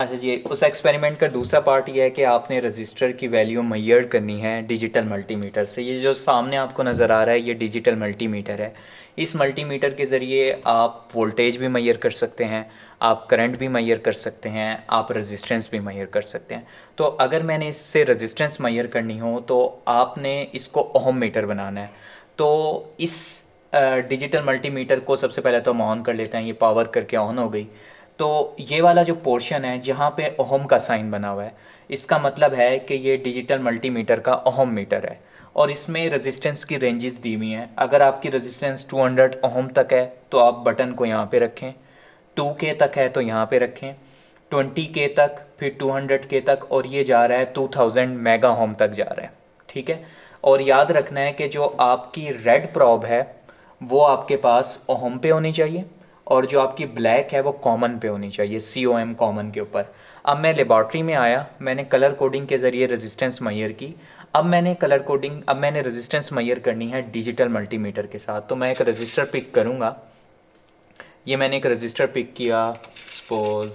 अच्छा जी, उस एक्सपेरिमेंट का दूसरा पार्ट ये है कि आपने रजिस्टर की वैल्यू मेजर करनी है डिजिटल मल्टीमीटर से। ये जो सामने आपको नज़र आ रहा है ये डिजिटल मल्टीमीटर है। इस मल्टीमीटर के ज़रिए आप वोल्टेज भी मेजर कर सकते हैं, आप करंट भी मेजर कर सकते हैं, आप रेजिस्टेंस भी मेजर कर सकते हैं। तो अगर मैंने इससे रेजिस्टेंस मेजर करनी हो तो आपने इसको ओहम मीटर बनाना है। तो इस डिजिटल मल्टीमीटर को सबसे पहले तो हम ऑन कर लेते हैं। ये पावर करके ऑन हो गई। तो ये वाला जो पोर्शन है जहाँ पे ओहम का साइन बना हुआ है, इसका मतलब है कि ये डिजिटल मल्टीमीटर का ओहम मीटर है और इसमें रेजिस्टेंस की रेंजेस दी हुई हैं। अगर आपकी रेजिस्टेंस 200 ओहम तक है तो आप बटन को यहाँ पे रखें, 2K तक है तो यहाँ पे रखें, 20K तक, फिर 200K तक, और ये जा रहा है 2000 मेगा ओम तक जा रहा है। ठीक है। और याद रखना है कि जो आपकी रेड प्रॉब है वो आपके पास ओहम पे होनी चाहिए और जो आपकी ब्लैक है वो कॉमन पे होनी चाहिए, COM कॉमन के ऊपर। अब मैं लेबॉर्ट्री में आया, मैंने कलर कोडिंग के ज़रिए रेजिस्टेंस मेजर की। अब मैंने रेजिस्टेंस मेजर करनी है डिजिटल मल्टीमीटर के साथ। तो मैं एक रजिस्टर पिक करूँगा। ये मैंने एक रजिस्टर पिक किया, सपोज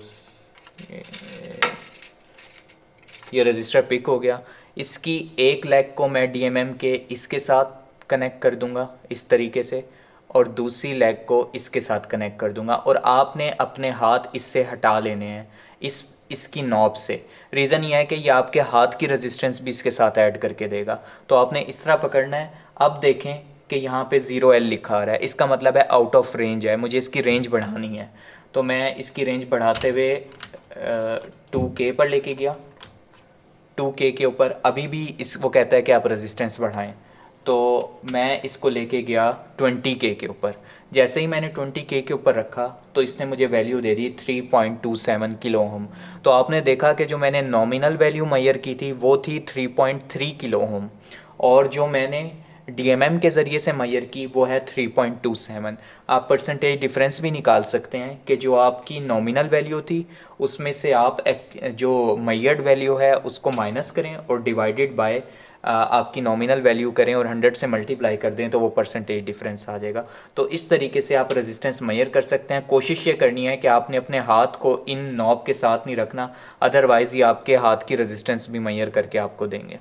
ये रजिस्टर पिक हो गया। इसकी एक लेग को मैं DMM के इसके साथ कनेक्ट कर दूंगा इस तरीके से, और दूसरी लेग को इसके साथ कनेक्ट कर दूंगा। और आपने अपने हाथ इससे हटा लेने हैं, इसकी नॉब से। रीज़न ये है कि ये आपके हाथ की रेजिस्टेंस भी इसके साथ ऐड करके देगा। तो आपने इस तरह पकड़ना है। अब देखें कि यहाँ पे 0L लिखा आ रहा है, इसका मतलब है आउट ऑफ रेंज है, मुझे इसकी रेंज बढ़ानी है। तो मैं इसकी रेंज बढ़ाते हुए 2K पर लेके गया। 2K के ऊपर अभी भी वो कहता है कि आप रेजिस्टेंस बढ़ाएं, तो मैं इसको लेके गया 20K के ऊपर। जैसे ही मैंने 20K के ऊपर रखा तो इसने मुझे वैल्यू दे दी 3.27 किलो ओम। तो आपने देखा कि जो मैंने नॉमिनल वैल्यू मेजर की थी वो थी 3.3 किलो ओम, और जो मैंने DMM के ज़रिए से मेजर की वो है 3.27। आप परसेंटेज डिफरेंस भी निकाल सकते हैं कि जो आपकी नॉमिनल वैल्यू थी उसमें से आप जो मेजर्ड वैल्यू है उसको माइनस करें और डिवाइडेड बाय आपकी नॉमिनल वैल्यू करें और 100 से मल्टीप्लाई कर दें तो वो परसेंटेज डिफरेंस आ जाएगा। तो इस तरीके से आप रेजिस्टेंस मेजर कर सकते हैं। कोशिश ये करनी है कि आपने अपने हाथ को इन नॉब के साथ नहीं रखना, अदरवाइज़ ये आपके हाथ की रेजिस्टेंस भी मेजर करके आपको देंगे।